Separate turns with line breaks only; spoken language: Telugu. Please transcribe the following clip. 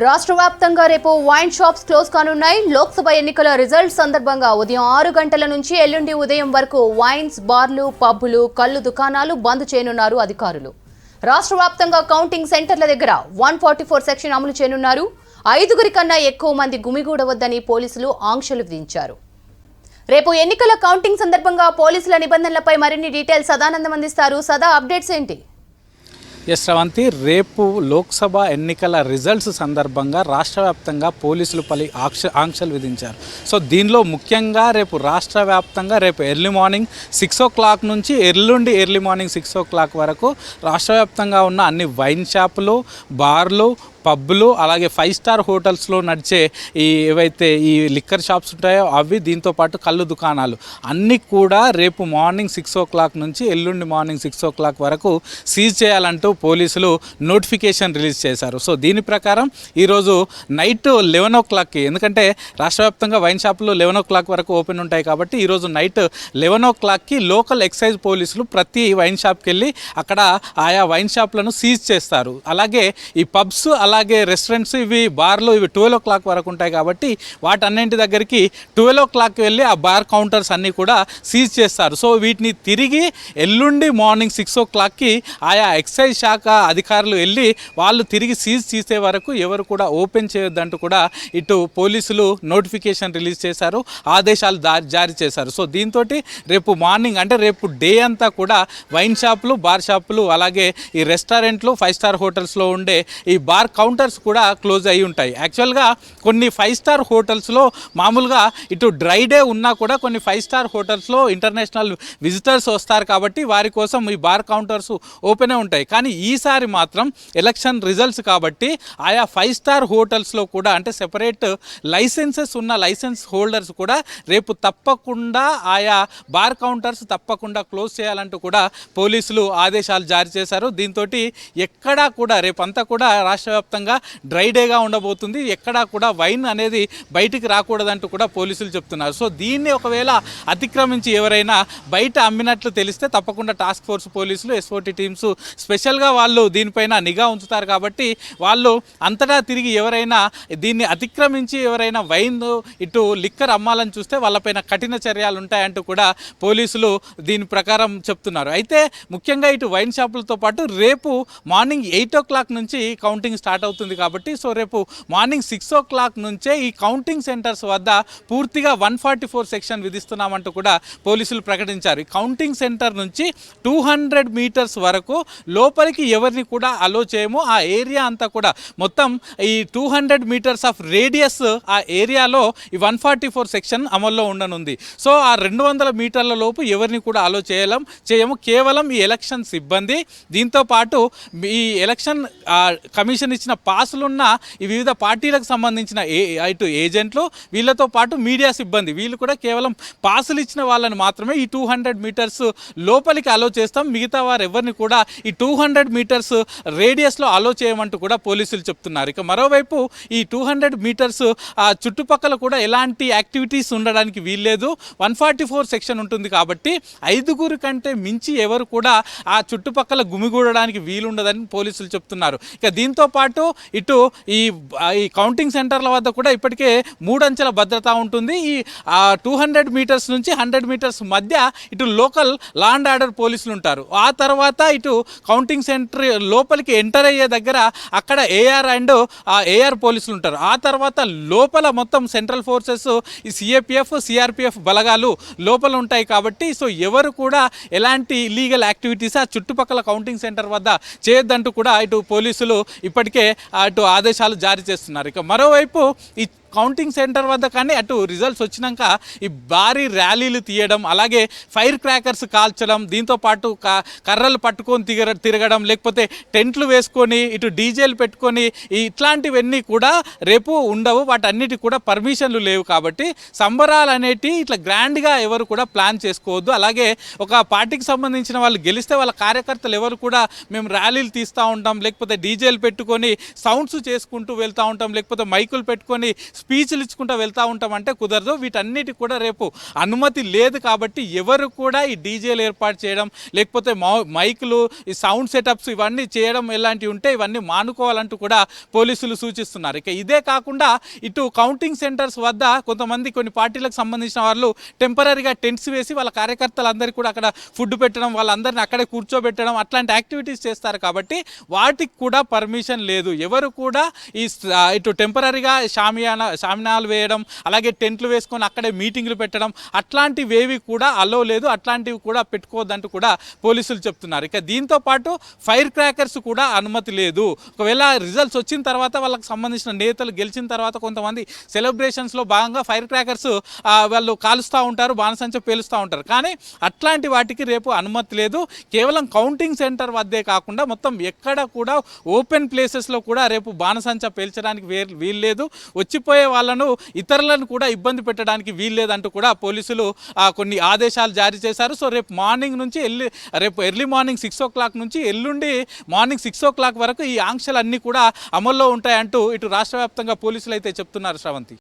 రాష్ట్ర వ్యాప్తంగా రేపు వైన్ షాప్స్ క్లోజ్ కానున్నాయి. లోక్సభ ఎన్నికల రిజల్ట్స్ సందర్భంగా ఉదయం 6 గంటల నుంచి ఎల్లుండి ఉదయం వరకు వైన్స్, బార్లు, పబ్బులు, కళ్ళు దుకాణాలు బంద్ చేయనున్నారు అధికారులు. రాష్ట్ర వ్యాప్తంగా కౌంటింగ్ సెంటర్ల దగ్గర 144 సెక్షన్ అమలు చేయనున్నారు. 5గురి కన్నా ఎక్కువ మంది గుమిగూడవద్దని పోలీసులు ఆంక్షలు విధించారు. రేపు ఎన్నికల కౌంటింగ్ సందర్భంగా పోలీసుల నిబంధనలపై మరిన్ని డీటెయిల్స్ సదానందం అందిస్తారు. సదా, అప్డేట్స్ ఏంటి?
శ్రవంతి, రేపు లోక్సభ ఎన్నికల రిజల్ట్స్ సందర్భంగా రాష్ట్ర వ్యాప్తంగా పోలీసులు పలు ఆంక్షలు విధించారు. సో దీనిలో ముఖ్యంగా రేపు రాష్ట్ర వ్యాప్తంగా రేపు ఎర్లీ మార్నింగ్ 6 o'clock నుంచి ఎల్లుండి ఎర్లీ మార్నింగ్ 6 o'clock వరకు రాష్ట్ర వ్యాప్తంగా ఉన్న అన్ని వైన్ షాపులు, బార్లు, పబ్బులు, అలాగే 5-star హోటల్స్లో నడిచే ఏవైతే ఈ లిక్కర్ షాప్స్ ఉంటాయో అవి, దీంతోపాటు కళ్ళు దుకాణాలు అన్నీ కూడా రేపు మార్నింగ్ 6 o'clock నుంచి ఎల్లుండి మార్నింగ్ 6 o'clock వరకు సీజ్ చేయాలంటూ పోలీసులు నోటిఫికేషన్ రిలీజ్ చేశారు. సో దీని ప్రకారం ఈరోజు నైట్ 11 o'clockకి, ఎందుకంటే రాష్ట్ర వ్యాప్తంగా వైన్ షాపులు 11 o'clock వరకు ఓపెన్ ఉంటాయి కాబట్టి ఈరోజు నైట్ 11 o'clockకి లోకల్ ఎక్సైజ్ పోలీసులు ప్రతి వైన్ షాప్కి వెళ్ళి అక్కడ ఆయా వైన్ షాప్లను సీజ్ చేస్తారు. అలాగే ఈ పబ్స్, అలాగే రెస్టారెంట్స్, ఇవి బార్లు, ఇవి 12 o'clock వరకు ఉంటాయి కాబట్టి వాటన్నింటి దగ్గరికి 12 o'clock వెళ్ళి ఆ బార్ కౌంటర్స్ అన్నీ కూడా సీజ్ చేస్తారు. సో వీటిని తిరిగి ఎల్లుండి మార్నింగ్ 6 o'clockకి ఆయా ఎక్సైజ్ శాఖ అధికారులు వెళ్ళి వాళ్ళు తిరిగి సీజ్ చేసే వరకు ఎవరు కూడా ఓపెన్ చేయొద్దంటూ కూడా ఇటు పోలీసులు నోటిఫికేషన్ రిలీజ్ చేశారు, ఆదేశాలు జారీ చేశారు. సో దీంతో రేపు మార్నింగ్ అంటే రేపు డే అంతా కూడా వైన్ షాపులు, బార్ షాపులు, అలాగే ఈ రెస్టారెంట్లు, 5-star హోటల్స్లో ఉండే ఈ బార్ కౌంటర్స్ కూడా క్లోజ్ అయి ఉంటాయి. యాక్చువల్గా కొన్ని 5-star హోటల్స్లో మామూలుగా ఇటు డ్రై డే ఉన్నా కూడా కొన్ని 5-star హోటల్స్లో ఇంటర్నేషనల్ విజిటర్స్ వస్తారు కాబట్టి వారి కోసం ఈ బార్ కౌంటర్స్ ఓపెనే ఉంటాయి. కానీ ఈసారి మాత్రం ఎలక్షన్ రిజల్ట్స్ కాబట్టి ఆయా 5-star హోటల్స్లో కూడా, అంటే సెపరేట్ లైసెన్సెస్ ఉన్న లైసెన్స్ హోల్డర్స్ కూడా రేపు తప్పకుండా ఆయా బార్ కౌంటర్స్ తప్పకుండా క్లోజ్ చేయాలంటూ కూడా పోలీసులు ఆదేశాలు జారీ చేశారు. దీంతో ఎక్కడా కూడా రేపంతా కూడా రాష్ట్ర వ్యాప్తంగా డ్రై డేగా ఉండబోతుంది. ఎక్కడా కూడా వైన్ అనేది బయటికి రాకూడదంటూ కూడా పోలీసులు చెప్తున్నారు. సో దీన్ని ఒకవేళ అతిక్రమించి ఎవరైనా బయట అమ్మినట్లు తెలిస్తే తప్పకుండా టాస్క్ ఫోర్స్ పోలీసులు, SOT టీమ్స్ స్పెషల్గా వాళ్ళు దీనిపైన నిఘా ఉంచుతారు కాబట్టి వాళ్ళు అంతటా తిరిగి ఎవరైనా దీన్ని అతిక్రమించి ఎవరైనా వైన్, ఇటు లిక్కర్ అమ్మాలని చూస్తే వాళ్ళపైన కఠిన చర్యలు ఉంటాయంటూ కూడా పోలీసులు దీని ప్రకారం చెప్తున్నారు. అయితే ముఖ్యంగా ఇటు వైన్ షాపులతో పాటు రేపు మార్నింగ్ 8 o'clock నుంచి కౌంటింగ్ స్టార్ట్ అవుతుంది కాబట్టి సో రేపు మార్నింగ్ 6 o'clock నుంచే ఈ కౌంటింగ్ సెంటర్స్ వద్ద పూర్తిగా 144 సెక్షన్ విధిస్తున్నామంటూ కూడా పోలీసులు ప్రకటించారు. ఈ కౌంటింగ్ సెంటర్ నుంచి 200 meters వరకు లోపలికి ఎవరిని కూడా అలో చేయము. ఆ ఏరియా అంతా కూడా మొత్తం ఈ 200 meters ఆఫ్ రేడియస్ ఆ ఏరియాలో ఈ 144 సెక్షన్ అమల్లో ఉండనుంది. సో ఆ 200 మీటర్ల లోపు ఎవరిని కూడా అలో చేయము. కేవలం ఈ ఎలక్షన్ సిబ్బంది, దీంతో పాటు ఈ ఎలక్షన్ కమిషన్ ఇచ్చిన పాసులున్న ఈ వివిధ పార్టీలకు సంబంధించిన ఇటు ఏజెంట్లు, వీళ్ళతో పాటు మీడియా సిబ్బంది, వీళ్ళు కూడా కేవలం పాసులు ఇచ్చిన వాళ్ళని మాత్రమే ఈ 200 meters లోపలికి అలో చేస్తాం. మిగతా వారు ఎవరిని కూడా ఈ 200 meters రేడియస్లో అలో చేయమంటూ కూడా పోలీసులు చెప్తున్నారు. ఇక మరోవైపు ఈ 200 meters చుట్టుపక్కల కూడా ఎలాంటి యాక్టివిటీస్ ఉండడానికి వీల్లేదు. 144 సెక్షన్ ఉంటుంది కాబట్టి 5గురి కంటే మించి ఎవరు కూడా ఆ చుట్టుపక్కల గుమిగూడడానికి వీలుండదని పోలీసులు చెప్తున్నారు. ఇక దీంతో పాటు ఇటు ఈ కౌంటింగ్ సెంటర్ల వద్ద కూడా ఇప్పటికే 3 అంచెల భద్రత ఉంటుంది. ఈ 200 meters నుంచి 100 meters మధ్య ఇటు లోకల్ లా అండ్ ఆర్డర్ పోలీసులు ఉంటారు. ఆ తర్వాత ఇటు కౌంటింగ్ సెంటర్ లోపలికి ఎంటర్ అయ్యే దగ్గర అక్కడ AR పోలీసులు ఉంటారు. ఆ తర్వాత లోపల మొత్తం సెంట్రల్ ఫోర్సెస్, ఈ CAPF, CRPF బలగాలు లోపల ఉంటాయి కాబట్టి సో ఎవరు కూడా ఎలాంటి ఇల్లీగల్ యాక్టివిటీస్ ఆ చుట్టుపక్కల కౌంటింగ్ సెంటర్ వద్ద చేయొద్దంటూ కూడా ఇటు పోలీసులు ఇప్పటికే అటు ఆదేశాలు జారీ చేస్తున్నారు. ఇక మరోవైపు ఈ కౌంటింగ్ సెంటర్ వద్ద కానీ అటు రిజల్ట్స్ వచ్చినాక ఈ భారీ ర్యాలీలు తీయడం, అలాగే ఫైర్ క్రాకర్స్ కాల్చడం, దీంతోపాటు కర్రలు పట్టుకొని తిరగడం, లేకపోతే టెంట్లు వేసుకొని ఇటు డీజేలు పెట్టుకొని ఇట్లాంటివన్నీ కూడా రేపు ఉండవు. వాటన్నిటి కూడా పర్మిషన్లు లేవు కాబట్టి సంబరాలు అనేటివి ఇట్లా గ్రాండ్గా ఎవరు కూడా ప్లాన్ చేసుకోవద్దు. అలాగే ఒక పార్టీకి సంబంధించిన వాళ్ళు గెలిస్తే వాళ్ళ కార్యకర్తలు ఎవరు కూడా మేము ర్యాలీలు తీస్తూ ఉంటాం, లేకపోతే డీజేలు పెట్టుకొని సౌండ్స్ చేసుకుంటూ వెళ్తూ ఉంటాం, లేకపోతే మైకులు పెట్టుకొని స్పీచ్లు ఇచ్చుకుంటూ వెళ్తూ ఉంటామంటే కుదరదు. వీటన్నిటికి కూడా రేపు అనుమతి లేదు కాబట్టి ఎవరు కూడా ఈ డీజేలు ఏర్పాటు చేయడం, లేకపోతే మైకులు, ఈ సౌండ్ సెటప్స్ ఇవన్నీ చేయడం ఇలాంటివి ఉంటే ఇవన్నీ మానుకోవాలంటూ కూడా పోలీసులు సూచిస్తున్నారు. ఇక ఇదే కాకుండా ఇటు కౌంటింగ్ సెంటర్స్ వద్ద కొంతమంది కొన్ని పార్టీలకు సంబంధించిన వాళ్ళు టెంపరీగా టెంట్స్ వేసి వాళ్ళ కార్యకర్తలందరికీ కూడా అక్కడ ఫుడ్ పెట్టడం, వాళ్ళందరినీ అక్కడే కూర్చోబెట్టడం అట్లాంటి యాక్టివిటీస్ చేస్తారు కాబట్టి వాటికి కూడా పర్మిషన్ లేదు. ఎవరు కూడా ఇటు టెంపరీగా షామియానాలు వేయడం, అలాగే టెంట్లు వేసుకొని అక్కడే మీటింగ్లు పెట్టడం అట్లాంటివేవి కూడా అలో లేదు, అట్లాంటివి కూడా పెట్టుకోవద్దంటూ కూడా పోలీసులు చెప్తున్నారు. ఇక దీంతో పాటు ఫైర్ క్రాకర్స్ కూడా అనుమతి లేదు. ఒకవేళ రిజల్ట్స్ వచ్చిన తర్వాత వాళ్ళకి సంబంధించిన నేతలు గెలిచిన తర్వాత కొంతమంది సెలబ్రేషన్స్లో భాగంగా ఫైర్ క్రాకర్స్ వాళ్ళు కాలుస్తూ ఉంటారు, బాణసంచ పేలుస్తూ ఉంటారు. కానీ అట్లాంటి వాటికి రేపు అనుమతి లేదు. కేవలం కౌంటింగ్ సెంటర్ వద్దే కాకుండా మొత్తం ఎక్కడ కూడా ఓపెన్ ప్లేసెస్లో కూడా రేపు బాణసంచ పేల్చడానికి వీల్లేదు. వచ్చిపోయే వాళ్ళను ఇతరులను కూడా ఇబ్బంది పెట్టడానికి వీల్లేదంటూ కూడా పోలీసులు కొన్ని ఆదేశాలు జారీ చేశారు. సో రేపు మార్నింగ్ నుంచి ఎర్లీ మార్నింగ్ 6 o'clock నుంచి ఎల్లుండి మార్నింగ్ 6 o'clock వరకు ఈ ఆంక్షలన్నీ కూడా అమల్లో ఉంటాయంటూ ఇటు రాష్ట్ర వ్యాప్తంగా పోలీసులు అయితే చెప్తున్నారు. శ్రవంతి.